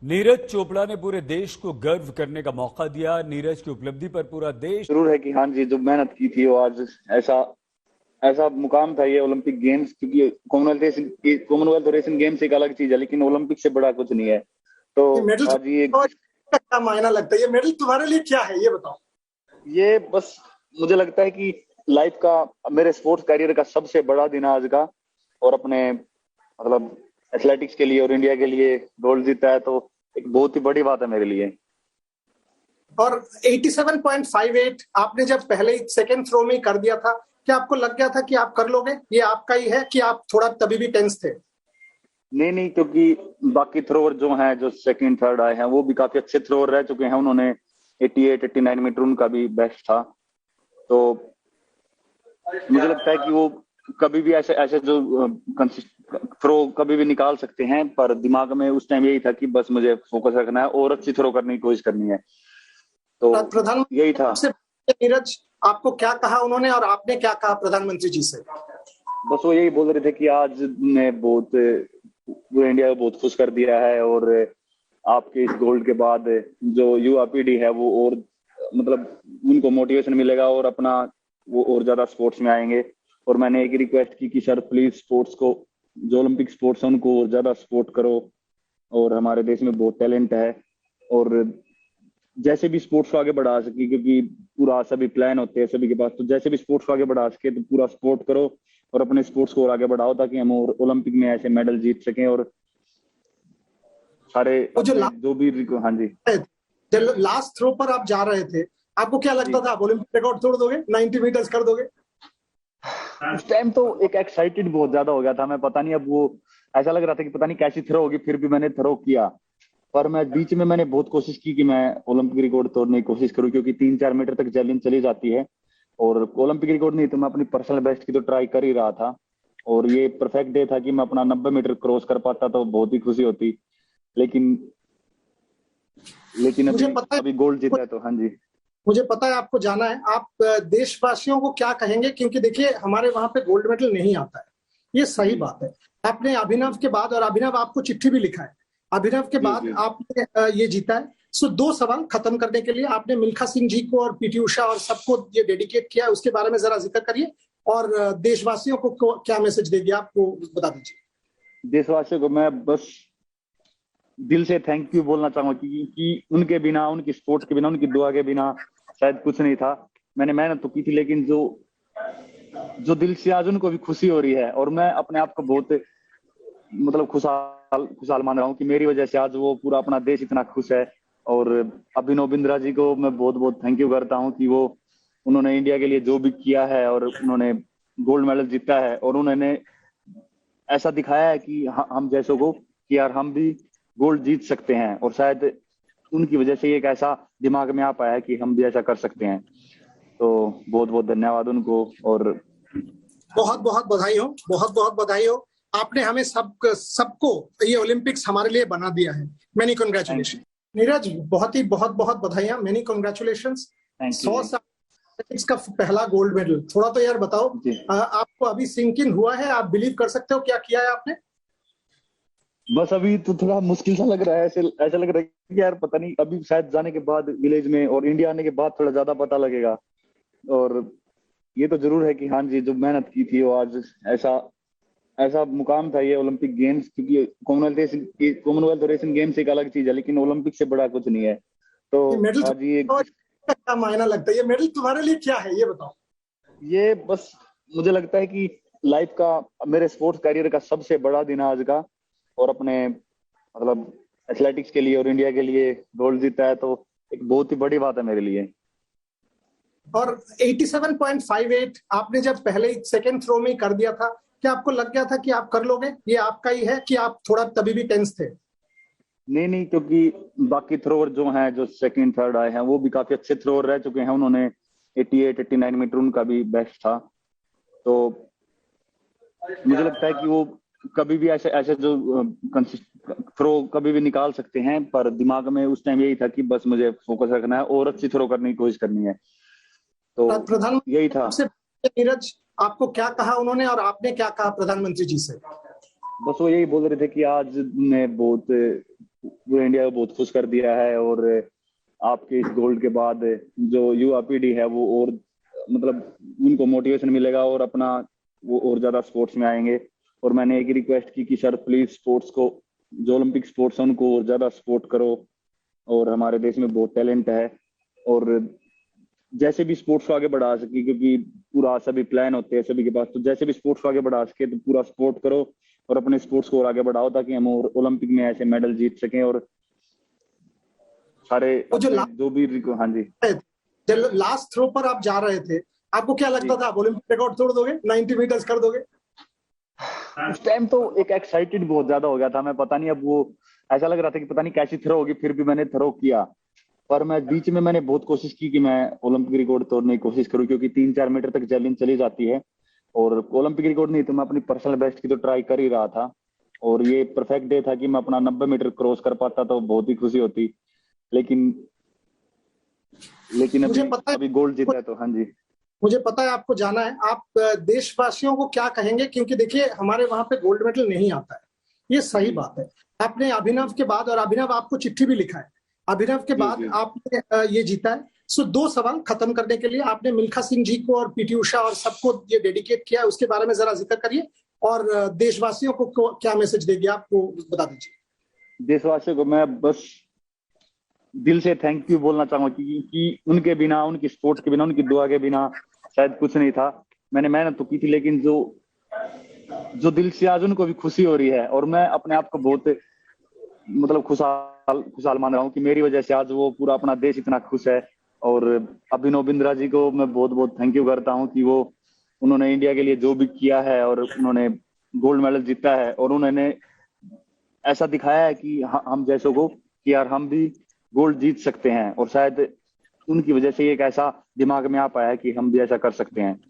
नीरज चोपड़ा ने पूरे देश को गर्व करने का मौका दिया। नीरज की उपलब्धि पर पूरा देश जरूर है कि हाँ जी, जो मेहनत की थी वो आज ऐसा ऐसा मुकाम था ये ओलंपिक गेम्स, क्योंकि कॉमनवेल्थ और एशियन गेम्स एक अलग चीज है, लेकिन ओलंपिक से बड़ा कुछ नहीं है। तो ये मेडल आज ये का क्या मायना लगता है? ये मेडल तुम्हारे लिए क्या है, ये बताओ। ये बस मुझे लगता है कि लाइफ का, मेरे स्पोर्ट्स करियर का सबसे बड़ा दिन है आज का। और अपने मतलब एथलेटिक्स के लिए और इंडिया के लिए गोल्ड जीता है, तो एक बहुत ही बड़ी बात है मेरे लिए। और 87.58 आपने जब पहले सेकंड थ्रो में कर दिया था, क्या आपको लग गया था कि आप कर लोगे, ये आपका ही है, कि आप थोड़ा तभी भी टेंस थे? नहीं, क्योंकि बाकी थ्रोअर जो हैं, जो सेकंड थर्ड आए हैं, वो भी काफी अच्छे थ्रोअर रह चुके हैं। उन्होंने 88-89 मीटर उनका भी बेस्ट था। तो मुझे लगता है कि वो कभी भी ऐसे ऐसे जो थ्रो कभी भी निकाल सकते हैं, पर दिमाग में उस टाइम यही था कि बस मुझे फोकस रखना है और अच्छी थ्रो करने की कोशिश करनी है। तो यही था। प्रधानमंत्री नीरज, आपको क्या कहा उन्होंने और आपने क्या कहा प्रधानमंत्री जी से? बस वो यही बोल रहे थे कि आज ने बहुत पूरे इंडिया को बहुत खुश कर दिया है, और आपके इस गोल्ड के बाद जो युवा पीढ़ी है वो और मतलब उनको मोटिवेशन मिलेगा और अपना वो और ज्यादा स्पोर्ट्स में आएंगे। और मैंने एक रिक्वेस्ट की कि सर प्लीज स्पोर्ट्स को, जो ओलंपिक स्पोर्ट्स है उनको और ज्यादा सपोर्ट करो। और हमारे देश में बहुत टैलेंट है, और जैसे भी स्पोर्ट्स को आगे बढ़ा सके, क्योंकि पूरा सभी प्लान होते हैं सभी के पास, तो जैसे भी स्पोर्ट्स को आगे बढ़ा सके तो पूरा सपोर्ट करो और अपने स्पोर्ट्स को और आगे बढ़ाओ, ताकि हम और ओलंपिक में ऐसे मेडल जीत सकें। और सारे जो भी हाँ जी, जब लास्ट थ्रो पर आप जा रहे थे, आपको क्या लगता था आप ओलंपिक रिकॉर्ड तोड़ दोगे, 90 मीटर्स कर दोगे? उस टाइम तो एक एक्साइटेड बहुत ज्यादा हो गया था मैं, पता नहीं अब वो ऐसा लग रहा था कि पता नहीं कैसी थ्रो होगी, फिर भी मैंने थ्रो किया। पर मैं बीच में मैंने बहुत कोशिश की कि मैं ओलंपिक रिकॉर्ड तोड़ने की कोशिश करूं, क्योंकि 3-4 मीटर तक जैवलिन चली जाती है। और ओलंपिक रिकॉर्ड नहीं तो मैं अपनी पर्सनल बेस्ट की तो ट्राई कर ही रहा था। और ये परफेक्ट डे था कि मैं अपना 90 मीटर क्रॉस कर पाता तो बहुत ही खुशी होती। लेकिन अभी गोल्ड जीता है तो हाँ जी। मुझे पता है आपको जाना है, आप देशवासियों को क्या कहेंगे? क्योंकि देखिए हमारे वहां पे गोल्ड मेडल नहीं आता है, ये सही बात है। आपने अभिनव के बाद, और अभिनव आपको चिट्ठी भी लिखा है, अभिनव के बाद आपने ये जीता है। सो 2 सवाल खत्म करने के लिए, आपने मिल्खा सिंह जी को और पीटी उषा और सबको ये डेडिकेट किया है, उसके बारे में जरा जिक्र करिए। और देशवासियों को क्या मैसेज देंगे आपको, बता दीजिए। देशवासियों को मैं बस दिल से थैंक यू बोलना चाहूंगा, कि उनके बिना, उनकी सपोर्ट के बिना, उनकी दुआ के बिना शायद कुछ नहीं था। मैंने मेहनत तो की थी, लेकिन जो दिल से आज उनको भी खुशी हो रही है, और मैं अपने आप को बहुत मतलब खुशहाल मान रहा हूँ कि मेरी वजह से आज वो पूरा अपना देश इतना खुश है। और अभिनव बिंद्रा जी को मैं बहुत बहुत थैंक यू करता हूँ कि उन्होंने इंडिया के लिए जो भी किया है, और उन्होंने गोल्ड मेडल जीता है, और उन्होंने ऐसा दिखाया है कि हम जैसों को कि यार हम भी गोल्ड जीत सकते हैं। और शायद उनकी वजह से एक ऐसा दिमाग में आ पाया है कि हम भी ऐसा कर सकते हैं। तो बहुत बहुत धन्यवाद उनको, और बहुत बहुत बधाई हो, बहुत बहुत बधाई हो। आपने हमें सबको ये ओलंपिक्स हमारे लिए बना दिया है। मेनी कांग्रेचुलेशन नीरज, बहुत बहुत बधाइयां, मेनी कांग्रेचुलेशन। 100 साल का पहला गोल्ड मेडल, थोड़ा तो यार बताओ, आपको अभी सिंक इन हुआ है? आप बिलीव कर सकते हो क्या किया है आपने? बस अभी तो थोड़ा मुश्किल सा लग रहा है, ऐसा लग रहा है कि यार पता नहीं, अभी शायद जाने के बाद विलेज में और इंडिया आने के बाद थोड़ा ज्यादा पता लगेगा। और ये तो जरूर है कि हाँ जी, जो मेहनत की थी वो आज ऐसा मुकाम था ये ओलंपिक गेम्स, क्योंकि कॉमनवेल्थ और एशियन गेम्स एक अलग चीज है, लेकिन ओलंपिक से बड़ा कुछ नहीं है। तो आज ये क्या मायना लगता है? ये मेडल तुम्हारे लिए क्या है, ये बताओ। ये बस मुझे लगता है कि लाइफ का, मेरे स्पोर्ट्स करियर का सबसे बड़ा दिन है आज का। और अपने मतलब एथलेटिक्स के लिए और इंडिया के लिए गोल्ड जीता है, तो एक बहुत ही बड़ी बात है मेरे लिए। और 87.58 आपने जब पहले सेकंड थ्रो में कर दिया था, क्या आपको लग गया था कि आप कर लोगे, ये आपका ही है, कि आप थोड़ा तभी भी टेंस थे? नहीं, क्योंकि बाकी थ्रोअर जो हैं, जो सेकंड थर्ड आए हैं, वो भी काफी अच्छे थ्रोअर रह चुके हैं। उन्होंने 88-89 मीटर उनका भी बेस्ट था। तो मुझे लगता है कि वो कभी भी ऐसे ऐसे जो थ्रो कभी भी निकाल सकते हैं, पर दिमाग में उस टाइम यही था कि बस मुझे फोकस रखना है और अच्छी थ्रो करने की कोशिश करनी है। तो प्रधानमंत्री यही था। नीरज, आपको क्या कहा उन्होंने और आपने क्या कहा प्रधानमंत्री जी से? बस वो यही बोल रहे थे कि आज ने बहुत पूरे इंडिया को बहुत खुश कर दिया है। और आपके इस गोल्ड के बाद जो युवा पीढ़ी है वो और मतलब उनको मोटिवेशन मिलेगा और अपना वो और ज्यादा स्पोर्ट्स में आएंगे। और मैंने एक रिक्वेस्ट की कि सर प्लीज स्पोर्ट्स को, जो ओलंपिक स्पोर्ट्स है उनको और ज्यादा सपोर्ट करो। और हमारे देश में बहुत टैलेंट है और जैसे भी स्पोर्ट्स को आगे बढ़ा सके, क्योंकि पूरा सभी प्लान होते हैं सभी के पास, तो जैसे भी स्पोर्ट्स को आगे बढ़ा सके तो पूरा सपोर्ट करो और अपने स्पोर्ट्स को और आगे बढ़ाओ ताकि हम और ओलंपिक में ऐसे मेडल जीत सकें। और सारे वो जो जो भी हाँ जी लास्ट थ्रो पर आप जा रहे थे, आपको क्या लगता था आप ओलंपिक रिकॉर्ड तोड़ दोगे, 90 मीटर्स कर दोगे? उस टाइम तो एक एक्साइटेड बहुत ज्यादा हो गया था मैं, पता नहीं अब वो ऐसा लग रहा था कि पता नहीं कैसी थ्रो होगी, फिर भी मैंने थ्रो किया। पर मैं बीच में मैंने बहुत कोशिश की कि मैं ओलंपिक रिकॉर्ड तोड़ने की कोशिश करूं, क्योंकि 3-4 मीटर तक जैवलिन चली जाती है और ओलंपिक रिकॉर्ड नहीं तो मैं अपनी पर्सनल बेस्ट की तो ट्राई कर ही रहा था। और ये परफेक्ट डे था कि मैं अपना 90 मीटर क्रॉस कर पाता तो बहुत ही खुशी होती। लेकिन अभी गोल्ड जीता है तो हाँ जी। मुझे पता है आपको जाना है, आप देशवासियों को क्या कहेंगे, क्योंकि देखिए हमारे वहां पे गोल्ड मेडल नहीं आता है, ये सही बात है। आपने अभिनव के बाद, और अभिनव आपको चिट्ठी भी लिखा है, अभिनव के बाद आपने ये जीता है। सो 2 सवाल खत्म करने के लिए, आपने मिल्खा सिंह जी को और पीटी उषा और सबको ये डेडिकेट किया है, उसके बारे में जरा जिक्र करिए और देशवासियों को क्या मैसेज देंगे आपको बता दीजिए। देशवासियों को मैं बस दिल से थैंक यू बोलना चाहूंगा कि उनके बिना, उनकी सपोर्ट के बिना, उनकी दुआ के बिना शायद कुछ नहीं था। मैंने मेहनत तो की थी लेकिन जो दिल से आज उनको भी खुशी हो रही है और मैं अपने आप को बहुत मतलब खुशहाल मान रहा हूँ कि मेरी वजह से आज वो पूरा अपना देश इतना खुश है। और अभिनव बिंद्रा जी को मैं बहुत बहुत थैंक यू करता हूँ कि उन्होंने इंडिया के लिए जो भी किया है और उन्होंने गोल्ड मेडल जीता है और उन्होंने ऐसा दिखाया है कि हम जैसों को कि यार हम भी गोल्ड जीत सकते हैं। और शायद उनकी वजह से एक ऐसा दिमाग में आ पाया है कि हम भी ऐसा कर सकते हैं।